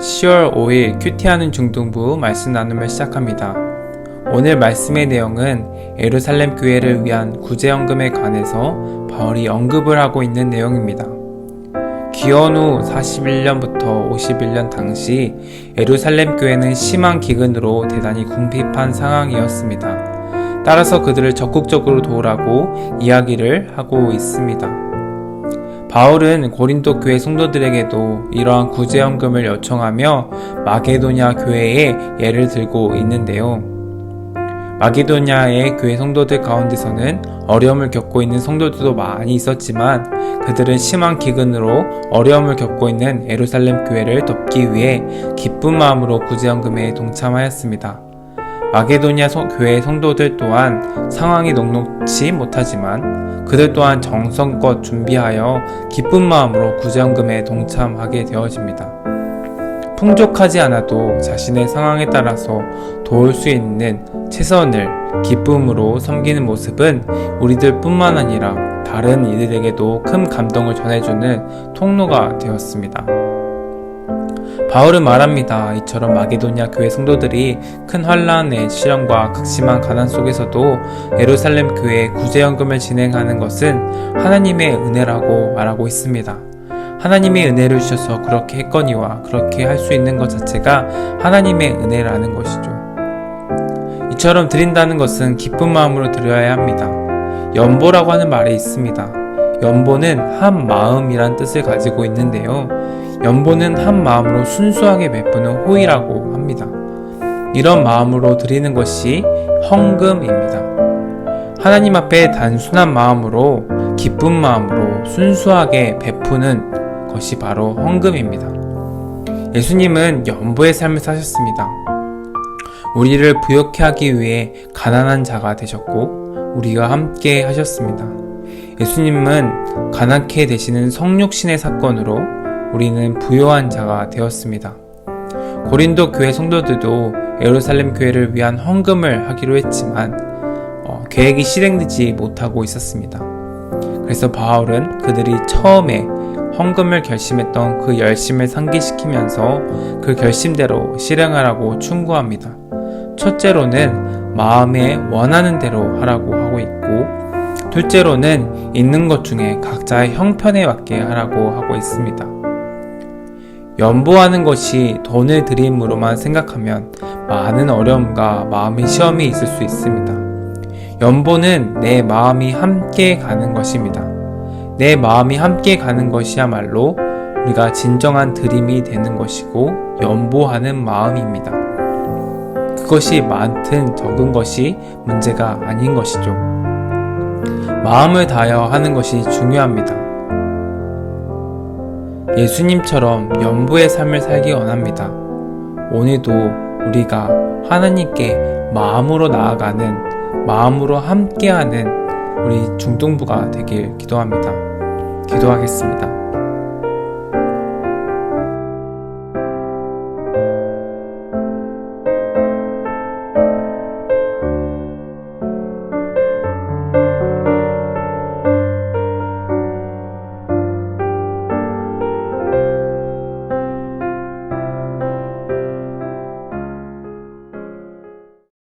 10월 5일 큐티하는 중등부 말씀 나눔을 시작합니다. 오늘 말씀의 내용은 예루살렘 교회를 위한 구제연금에 관해서 바울이 언급을 하고 있는 내용입니다. 기원 후 41년부터 51년 당시 예루살렘 교회는 심한 기근으로 대단히 궁핍한 상황이었습니다. 따라서 그들을 적극적으로 도우라고 이야기를 하고 있습니다. 바울은 고린도 교회 성도들에게도 이러한 구제연금을 요청하며 마게도냐 교회의 예를 들고 있는데요. 마게도냐의 교회 성도들 가운데서는 어려움을 겪고 있는 성도들도 많이 있었지만 그들은 심한 기근으로 어려움을 겪고 있는 예루살렘 교회를 돕기 위해 기쁜 마음으로 구제연금에 동참하였습니다. 마게도냐 교회 성도들 또한 상황이 녹록지 못하지만 그들 또한 정성껏 준비하여 기쁜 마음으로 구제연금에 동참하게 되어집니다. 풍족하지 않아도 자신의 상황에 따라서 도울 수 있는 최선을 기쁨으로 섬기는 모습은 우리들 뿐만 아니라 다른 이들에게도 큰 감동을 전해주는 통로가 되었습니다. 바울은 말합니다. 이처럼 마게도냐 교회 성도들이 큰 환난의 시련과 극심한 가난 속에서도 예루살렘 교회에 구제연금을 진행하는 것은 하나님의 은혜라고 말하고 있습니다. 하나님의 은혜를 주셔서 그렇게 했거니와 그렇게 할 수 있는 것 자체가 하나님의 은혜라는 것이죠. 이처럼 드린다는 것은 기쁜 마음으로 드려야 합니다. 연보라고 하는 말이 있습니다. 연보는 한 마음이란 뜻을 가지고 있는데요. 연보는 한 마음으로 순수하게 베푸는 호의라고 합니다. 이런 마음으로 드리는 것이 헌금입니다. 하나님 앞에 단순한 마음으로 기쁜 마음으로 순수하게 베푸는 것이 바로 헌금입니다. 예수님은 연보의 삶을 사셨습니다. 우리를 부욕해 하기 위해 가난한 자가 되셨고 우리가 함께 하셨습니다. 예수님은 가난케 되시는 성육신의 사건으로 우리는 부요한 자가 되었습니다. 고린도 교회 성도들도 예루살렘 교회를 위한 헌금을 하기로 했지만 계획이 실행되지 못하고 있었습니다. 그래서 바울은 그들이 처음에 헌금을 결심했던 그 열심을 상기시키면서 그 결심대로 실행하라고 충고합니다. 첫째로는 마음에 원하는 대로 하라고 하고 있고 둘째로는 있는 것 중에 각자의 형편에 맞게 하라고 하고 있습니다. 연보하는 것이 돈을 드림으로만 생각하면 많은 어려움과 마음의 시험이 있을 수 있습니다. 연보는 내 마음이 함께 가는 것입니다. 내 마음이 함께 가는 것이야말로 우리가 진정한 드림이 되는 것이고 연보하는 마음입니다. 그것이 많든 적은 것이 문제가 아닌 것이죠. 마음을 다하여 하는 것이 중요합니다. 예수님처럼 연보의 삶을 살기 원합니다. 오늘도 우리가 하나님께 마음으로 나아가는, 마음으로 함께하는 우리 중등부가 되길 기도합니다. 기도하겠습니다.